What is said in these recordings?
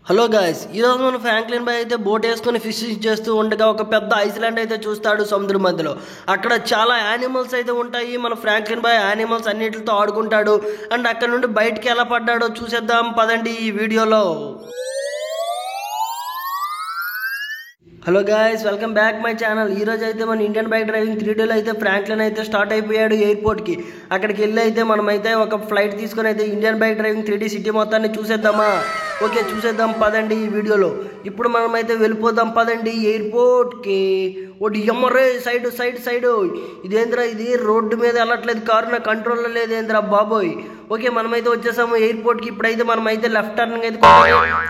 Hello guys, ఈరోజు మన Franklin bye అయితే బోట్ వేసుకొని ఫిషింగ్ చేస్తూ ఉండగా ఒక పెద్ద ఐస్లాండ్ అయితే చూస్తాడు సముద్రం మధ్యలో. అక్కడ చాలా యానిమల్స్ అయితే ఉంటాయి. మన ఫ్రాంక్లిన్ బాయ్ యానిమల్స్ అన్నిటితో ఆడుకుంటాడు. అండ్ అక్కడ నుండి బయటికి ఎలా పడ్డాడో చూసేద్దాం పదండి ఈ వీడియోలో. Hello guys, welcome back my channel. ఈరోజు అయితే మన ఇండియన్ బైక్ డ్రైవింగ్ 3Dలో అయితే ఫ్రాంక్లిన్ అయితే స్టార్ట్ అయిపోయాడు ఎయిర్పోర్ట్కి. అక్కడికి వెళ్ళి అయితే మనమైతే ఒక ఫ్లైట్ తీసుకొని అయితే Indian bike driving 3D city మొత్తాన్ని చూసేద్దామా? ఓకే, చూసేద్దాం పదండి ఈ వీడియోలో. ఇప్పుడు మనమైతే వెళ్ళిపోదాం పదండి ఎయిర్పోర్ట్కి. ఒకటి ఎమ్మరే సైడ్ సైడ్ సైడ్ ఇదేంద్రా, ఇది రోడ్డు మీద వెళ్ళట్లేదు, కారు నా కంట్రోల్లో లేదేంద్రా బాబోయ్. ఓకే, మనమైతే వచ్చేసాము ఎయిర్పోర్ట్కి. ఇప్పుడైతే మనమైతే లెఫ్ట్ టర్నింగ్ అయితే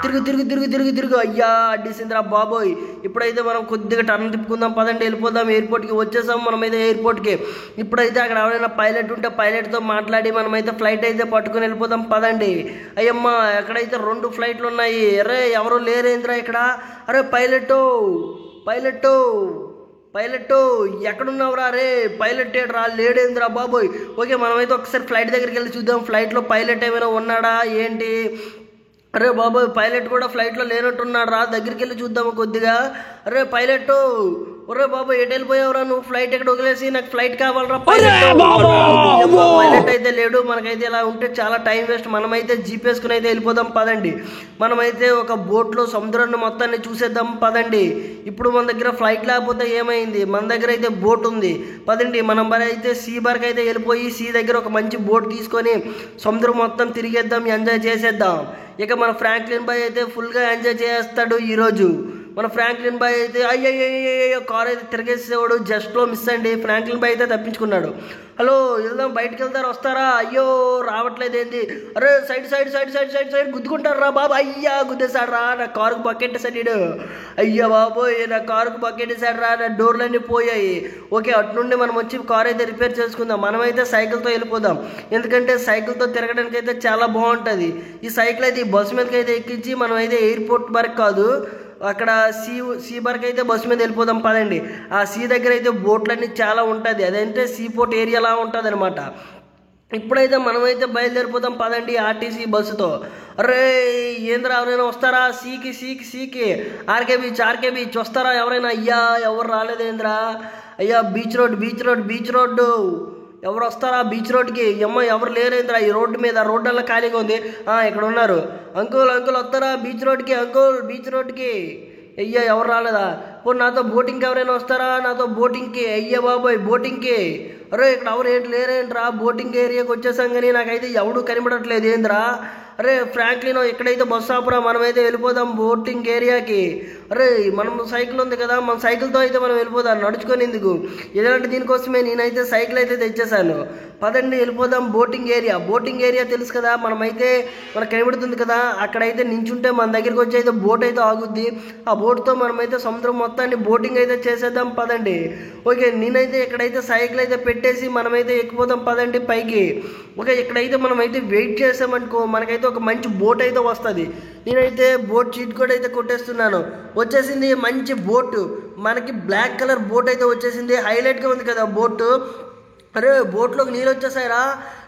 తిరుగు తిరుగు తిరుగు తిరుగు తిరుగు అయ్యా అడ్డేసిందిరా బాబోయ్. ఇప్పుడైతే మనం కొద్దిగా టర్న్ తిప్పుకుందాం పదండి, వెళ్ళిపోదాం ఎయిర్పోర్ట్కి. వచ్చేసాము మనమైతే ఎయిర్పోర్ట్కి. ఇప్పుడైతే అక్కడ ఎవరైనా పైలట్ ఉంటే పైలట్తో మాట్లాడి మనమైతే ఫ్లైట్ అయితే పట్టుకొని వెళ్ళిపోదాం పదండి. అయ్యమ్మ, ఎక్కడైతే 2 ఫ్లైట్లు ఉన్నాయి. అరే ఎవరు లేరేంద్రా ఇక్కడ? అరే పైలట్ పైలట్ పైలట్ ఎక్కడున్నావురా? రే పైలట్ ఏడ్రా, లేడేంద్రా బాబోయ్. ఓకే, మనమైతే ఒకసారి ఫ్లైట్ దగ్గరికి వెళ్ళి చూద్దాం ఫ్లైట్లో పైలట్ ఏమైనా ఉన్నాడా ఏంటి. అరే బాబోయ్, పైలట్ కూడా ఫ్లైట్లో లేనట్టున్నాడు రా, దగ్గరికి వెళ్ళి చూద్దాము కొద్దిగా. అరే పైలట్, ఒరే బాబోయ్ ఎటు వెళ్ళిపోయావురా నువ్వు? ఫ్లైట్ ఎక్కడ వదిలేసి నాకు ఫ్లైట్ కావాలరా. పైలట్ అయితే లేడు. మనకైతే ఇలా ఉంటే చాలా టైం వేస్ట్. మనమైతే జీప్ వేసుకుని అయితే వెళ్ళిపోదాం పదండి. మనమైతే ఒక బోట్లో సముద్రాన్ని మొత్తాన్ని చూసేద్దాం పదండి. ఇప్పుడు మన దగ్గర ఫ్లైట్ లేకపోతే ఏమైంది, మన దగ్గర అయితే బోట్ ఉంది పదండి. మనం అయితే సీ బార్కి అయితే వెళ్ళిపోయి సీ దగ్గర ఒక మంచి బోట్ తీసుకొని సముద్రం మొత్తం తిరిగేద్దాం, ఎంజాయ్ చేసేద్దాం. ఇక మన ఫ్రాంక్లిన్ బాయ్ అయితే ఫుల్గా ఎంజాయ్ చేస్తాడు ఈరోజు. మన ఫ్రాంక్లిన్ బాయ్ అయితే అయ్యయ్యో కార్ అయితే తిరిగేసేవాడు, జస్ట్లో మిస్ అండి. ఫ్రాంక్లిన్ బాయ్ అయితే తప్పించుకున్నాడు. హలో వెళ్దాం, బయటకు వెళ్తారు వస్తారా? అయ్యో రావట్లేదు ఏంది? అరే side side side side side side గుద్దుకుంటారు రా బాబు. అయ్యా గుద్దేశాడు రా, నా కారుకు బకెట్టేసాడు. అయ్యా బాబోయ్, నా కారుకు బకెట్టేసాడు రా, నా డోర్లన్నీ పోయాయి. ఓకే, అటు నుండి మనం వచ్చి కార్ అయితే రిపేర్ చేసుకుందాం. మనమైతే సైకిల్తో వెళ్ళిపోదాం, ఎందుకంటే సైకిల్తో తిరగడానికి అయితే చాలా బాగుంటుంది. ఈ సైకిల్ అయితే ఈ బస్సు మీదకి అయితే ఎక్కించి మనం అయితే ఎయిర్పోర్ట్ వరకు కాదు, అక్కడ సీ బార్కి అయితే బస్సు మీద వెళ్ళిపోదాం పదండి. ఆ సీ దగ్గర అయితే బోట్లన్నీ చాలా ఉంటుంది, అదంటే సీ పోర్ట్ ఏరియాలా ఉంటుంది అనమాట. ఇప్పుడైతే మనమైతే బయలుదేరిపోతాం పదండి ఆర్టీసీ బస్సుతో. అరే ఏంద్రా, ఎవరైనా వస్తారా? సీకి ఆర్కే బీచ్ వస్తారా ఎవరైనా? అయ్యా ఎవరు రాలేదేంద్రా? అయ్యా బీచ్ రోడ్డు ఎవరు వస్తారా బీచ్ రోడ్కి? అమ్మ ఎవరు లేరేంద్రా ఈ రోడ్డు మీద? రోడ్డు అలా ఖాళీగా ఉంది. ఇక్కడ ఉన్నారు. అంకుల్ వస్తారా బీచ్ రోడ్కి? అయ్యా ఎవరు రాలేదా? పోనీ నాతో బోటింగ్కి ఎవరైనా వస్తారా? నాతో బోటింగ్కి. అయ్యా బాబోయ్ బోటింగ్కి. అరే ఇక్కడ ఎవరు ఏంటి లేరేంట్రా? బోటింగ్ ఏరియాకి వచ్చేసాం కానీ నాకైతే ఎవడు కనబడట్లేదు ఏంద్రా? అరే ఫ్రాంక్లిన్ ఎక్కడైతే బస్సు ఆపురా, మనమైతే వెళ్ళిపోదాం బోటింగ్ ఏరియాకి. అరే మనం సైకిల్ ఉంది కదా, మన సైకిల్తో అయితే మనం వెళ్ళిపోదాం, నడుచుకొని ఎందుకు? ఇలాంటి దీనికోసమే నేనైతే సైకిల్ అయితే తెచ్చేసాను. పదండి వెళ్ళిపోదాం బోటింగ్ ఏరియా తెలుసు కదా, మనమైతే మనకు కనబడుతుంది కదా, అక్కడైతే నించుంటే మన దగ్గరికి వచ్చి అయితే బోట్ అయితే ఆగుద్ది. ఆ బోట్తో మనమైతే సముద్రం మొత్తాన్ని బోటింగ్ అయితే చేసేద్దాం పదండి. ఓకే, నేనైతే ఇక్కడైతే సైకిల్ అయితే పెట్టేసి మనమైతే ఎక్కిపోదాం పదండి పైకి. ఓకే, ఇక్కడైతే మనమైతే వెయిట్ చేసామనుకో మనకైతే ఒక మంచి బోట్ అయితే వస్తుంది. నేనైతే బోట్ చీట్ కూడా అయితే కొట్టేస్తున్నాను. వచ్చేసింది మంచి బోటు, మనకి బ్లాక్ కలర్ బోట్ అయితే వచ్చేసింది. హైలైట్గా ఉంది కదా బోటు. అరే బోట్లోకి నీళ్ళు వచ్చేసాయిరా.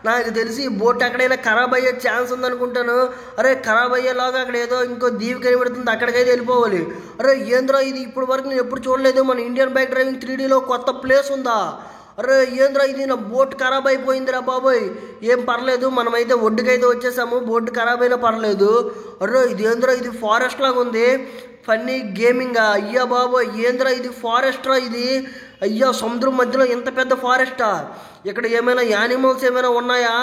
నాకు తెలిసి ఈ బోట్ ఎక్కడైనా ఖరాబ్ అయ్యే ఛాన్స్ ఉందనుకుంటాను. అరే ఖరాబ్ అయ్యేలాగా అక్కడ ఏదో ఇంకో దీవి కనబడుతుంది, అక్కడికైతే వెళ్ళిపోవాలి. అరే ఏంద్రా ఇది, ఇప్పుడు వరకు నేను ఎప్పుడు చూడలేదు. మన ఇండియన్ బైక్ డ్రైవింగ్ 3Dలో కొత్త ప్లేస్ ఉందా? అరే ఏంద్రా ఇది, నా బోట్ ఖరాబ్ అయిపోయిందిరా బాబోయ్. ఏం పర్లేదు, మనమైతే ఒడ్డుకైతే వచ్చేసాము, బోట్ ఖరాబ్ అయినా పర్లేదు. అరే ఇది ఏంద్రా, ఇది ఫారెస్ట్ లాగా ఉంది. ఫన్నీ గేమింగా? అయ్యా బాబోయ్ ఏంద్రా ఇది, ఫారెస్ట్ రా ఇది. అయ్యా సముద్రం మధ్యలో ఎంత పెద్ద ఫారెస్టా? ఇక్కడ ఏమైనా యానిమల్స్ ఏమైనా ఉన్నాయా?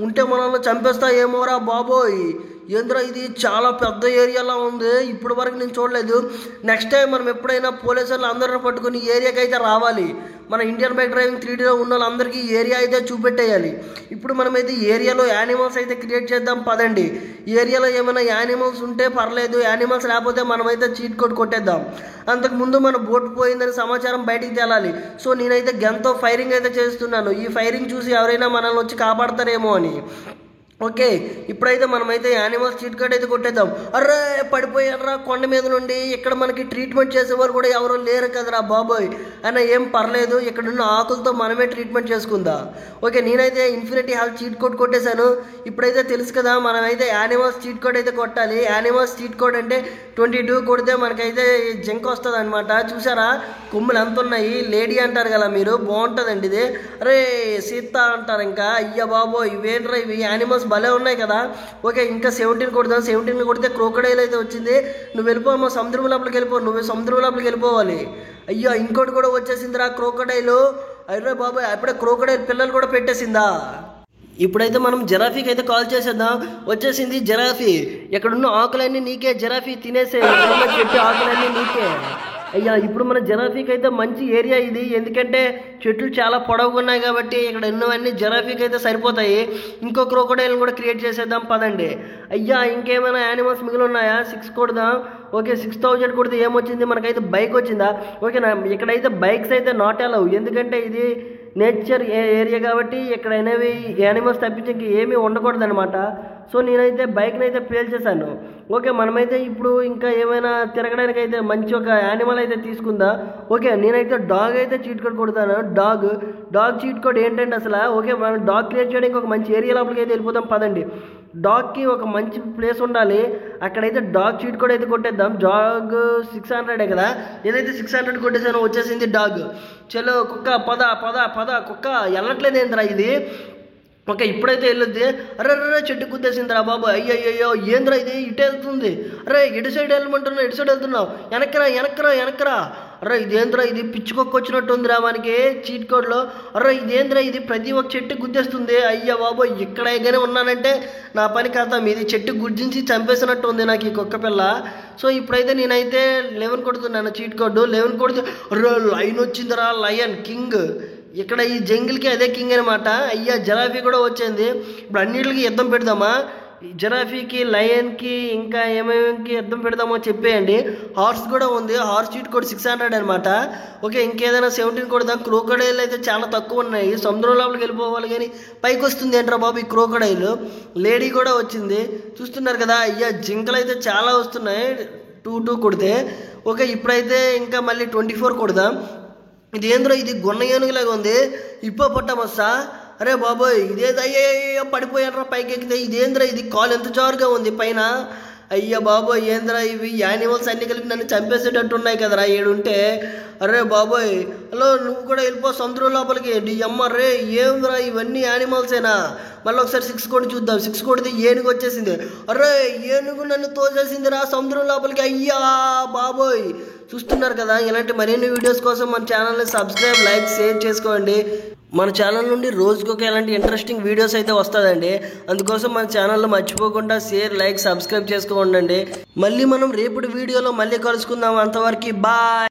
ఉంటే మనల్ని చంపేస్తాయేమోరా బాబోయ్. ఏంద్రా ఇది, చాలా పెద్ద ఏరియాలా ఉంది, ఇప్పుడు వరకు నేను చూడలేదు. నెక్స్ట్ టైం మనం ఎప్పుడైనా పోలీసు వాళ్ళు అందరిని పట్టుకుని ఏరియాకి అయితే రావాలి. మన ఇండియన్ బైక్ డ్రైవింగ్ 3Dలో ఉన్న వాళ్ళందరికీ ఏరియా అయితే చూపెట్టేయాలి. ఇప్పుడు మనమైతే ఏరియాలో యానిమల్స్ అయితే క్రియేట్ చేద్దాం పదండి. ఏరియాలో ఏమైనా యానిమల్స్ ఉంటే పర్లేదు, యానిమల్స్ లేకపోతే మనమైతే చీట్ కోడ్ కొట్టేద్దాం. అంతకుముందు మన బోట్ పోయిందని సమాచారం బయటికి తేలాలి. సో నేనైతే గన్తో ఫైరింగ్ అయితే చేస్తున్నాను. ఈ ఫైరింగ్ చూసి ఎవరైనా మనల్ని వచ్చి కాపాడతారేమో అని. ఓకే, ఇప్పుడైతే మనమైతే యానిమల్స్ చీట్ కోడ్ అయితే కొట్టేద్దాం. అర్రే పడిపోయారా కొండ మీద నుండి, ఇక్కడ మనకి ట్రీట్మెంట్ చేసేవారు కూడా ఎవరు లేరు కదరా బాబోయ్ అయినా ఏం పర్లేదు, ఇక్కడున్న ఆకులతో మనమే ట్రీట్మెంట్ చేసుకుందా. ఓకే, నేనైతే ఇన్ఫినిటీ హెల్త్ చీట్ కోడ్ కొట్టేశాను. ఇప్పుడైతే తెలుసు కదా మనమైతే యానిమల్స్ చీట్ కోడ్ అయితే కొట్టాలి. యానిమల్స్ చీట్ కోడ్ అంటే 22 కొడితే మనకైతే జంక్ వస్తుంది అనమాట. చూసారా కొమ్ములు ఎంత ఉన్నాయి, లేడీ అంటారు కదా మీరు, బాగుంటుందండి ఇది. అరే సీత అంటారు ఇంకా, అయ్యా బాబో ఇవేంట్రా ఇవి యానిమల్స్ భలే ఉన్నాయి కదా. ఓకే, ఇంకా 17 కొడదాం. 17 కొడితే క్రోకడైల్ అయితే వచ్చింది. నువ్వు వెళ్ళిపోమ్మా, సముద్రం లోపలికి వెళ్ళిపో, నువ్వు సముద్రం లోపలికి వెళ్ళిపోవాలి. అయ్యో ఇంకోటి కూడా వచ్చేసిందిరా క్రోకడైలు. అయ్యో బాబాయ్ అప్పుడే క్రోకడైల్ పిల్లలు కూడా పెట్టేసిందా. ఇప్పుడైతే మనం జరాఫీకి అయితే కాల్ చేసేద్దాం. వచ్చేసింది జరాఫీ. ఎక్కడున్న ఆకులన్నీ నీకే జరాఫీ, తినేసే చెట్టు ఆకులన్నీ నీకే. అయ్యా ఇప్పుడు మన జరాఫీకి అయితే మంచి ఏరియా ఇది, ఎందుకంటే చెట్లు చాలా పొడవుగా ఉన్నాయి కాబట్టి ఇక్కడ ఎన్నోవన్నీ జరాఫీకి అయితే సరిపోతాయి. ఇంకో క్రోకోడైల్ కూడా క్రియేట్ చేసేద్దాం పదండి. అయ్యా ఇంకేమైనా యానిమల్స్ మిగిలి ఉన్నాయా? 6 కొడదాం. ఓకే 6000 కొడితే ఏమొచ్చింది మనకైతే బైక్ వచ్చిందా. ఓకే ఇక్కడైతే బైక్స్ అయితే నాట్ అలౌ, ఎందుకంటే ఇది నేచర్ ఏరియా కాబట్టి ఇక్కడ అనేవి యానిమల్స్ తప్పించి ఇంక ఏమీ ఉండకూడదు అనమాట. సో నేనైతే బైక్ని అయితే పేల్చేశాను. ఓకే మనమైతే ఇప్పుడు ఇంకా ఏమైనా తిరగడానికి అయితే మంచి ఒక యానిమల్ అయితే తీసుకుందా. ఓకే నేనైతే డాగ్ అయితే చీట్ కోడ్ కొడతాను. డాగ్ చీట్ కోడ్ ఏంటంటే అసలు, ఓకే మనం డాగ్ క్రియేట్ చేయడానికి ఒక మంచి ఏరియా లోపలికి అయితే వెళ్ళిపోతాం పదండి. డాగ్కి ఒక మంచి ప్లేస్ ఉండాలి, అక్కడైతే డాగ్ చీట్ కోడ్ అయితే కొట్టేద్దాం. డాగ్ 600 కదా, నేనైతే 600 కొట్టేసాను. వచ్చేసింది డాగ్. చలో కుక్క పద పద పద, కుక్క వెళ్ళట్లేదు ఏంద్రా ఇది. ఓకే ఇప్పుడైతే వెళ్ళొద్ది. అరే అరే చెట్టు గుద్దేసిందిరా బాబు, అయ్యో ఏంద్రా ఇది ఇటు వెళ్తుంది. అరే ఇటు సైడ్ వెళ్ళమంటున్నావు, ఇటు సైడ్ వెళ్తున్నావు, వెనక్కరా. అరే ఇదేంద్రా ఇది పిచ్చుకొక్క వచ్చినట్టు ఉందిరా మనకి చీట్ కోడ్లో. అరే ఇదేంద్రా ఇది ప్రతి ఒక్క చెట్టు గుద్దేస్తుంది. అయ్యా బాబు ఇక్కడ ఎగానే ఉన్నానంటే నా పని కథ, ఇది చెట్టు గుర్జించి చంపేసినట్టు ఉంది నాకు ఈ కుక్క పిల్ల. సో ఇప్పుడైతే నేనైతే 11 కొడుతున్నాను చీట్ కోడ్. 11 కొడితే అరే లైన్ వచ్చిందిరా, లయన్ కింగ్. ఇక్కడ ఈ జంగిల్కి అదే కింగ్ అనమాట. అయ్యా జరాఫీ కూడా వచ్చింది. ఇప్పుడు అన్నిటికి యుద్ధం పెడదామా? జరాఫీకి, లయన్కి, ఇంకా ఏమేమికి యుద్ధం పెడదామో చెప్పేయండి. హార్స్ కూడా ఉంది, హార్స్ చీట్ కోడ్ 600 అనమాట. ఓకే ఇంకేదైనా 17 కొడదాం. క్రోకడైల్ అయితే చాలా తక్కువ ఉన్నాయి, సముద్రం లోపలికి వెళ్ళిపోవాలి కానీ పైకి వస్తుంది ఏంట్రా బాబు ఈ క్రోకడైల్. లేడీ కూడా వచ్చింది చూస్తున్నారు కదా. అయ్యా జింకలు అయితే చాలా వస్తున్నాయి 2 కొడితే. ఓకే ఇప్పుడైతే ఇంకా మళ్ళీ 24 కొడదాం. ఇది ఏంద్రా ఇది గొన్న ఏనుగులాగా ఉంది, హిప్పోపొటామస్సా. అరే బాబోయ్ ఇదేదో అయ్యో పడిపోయాడ్రా పైకి ఎక్కితే. ఇదేంద్రా ఇది కాలు ఎంత జారుగా ఉంది పైన. అయ్యా బాబోయ్ ఏంద్రా ఇవి యానిమల్స్ అన్ని కలిపి నన్ను చంపేసేటట్టు ఉన్నాయి కదరా ఏడుంటే. అరే బాబోయ్ హలో నువ్వు కూడా వెళ్ళిపో సముద్రం లోపలికి. అమ్మ రే ఏంద్రా ఇవన్నీ యానిమల్సేనా. మళ్ళీ ఒకసారి 6 కొడి చూద్దాం. 6 కొడితే ఏనుగు వచ్చేసింది. అరే ఏనుగు నన్ను తోసేసిందిరా సముద్రం లోపలికి. అయ్యా బాబోయ్ చూస్తున్నారు కదా. ఇలాంటి మరిన్ని వీడియోస్ కోసం మన ఛానల్ని సబ్స్క్రైబ్, లైక్, షేర్ చేసుకోండి. మన ఛానల్ నుండి రోజుకొక ఇలాంటి ఇంట్రెస్టింగ్ వీడియోస్ అయితే వస్తుందండి. అందుకోసం మన ఛానల్లో మర్చిపోకుండా షేర్, లైక్, సబ్స్క్రైబ్ చేసుకోండి. మళ్ళీ మనం రేపటి వీడియోలో మళ్ళీ కలుసుకుందాం. అంతవరకు బాయ్.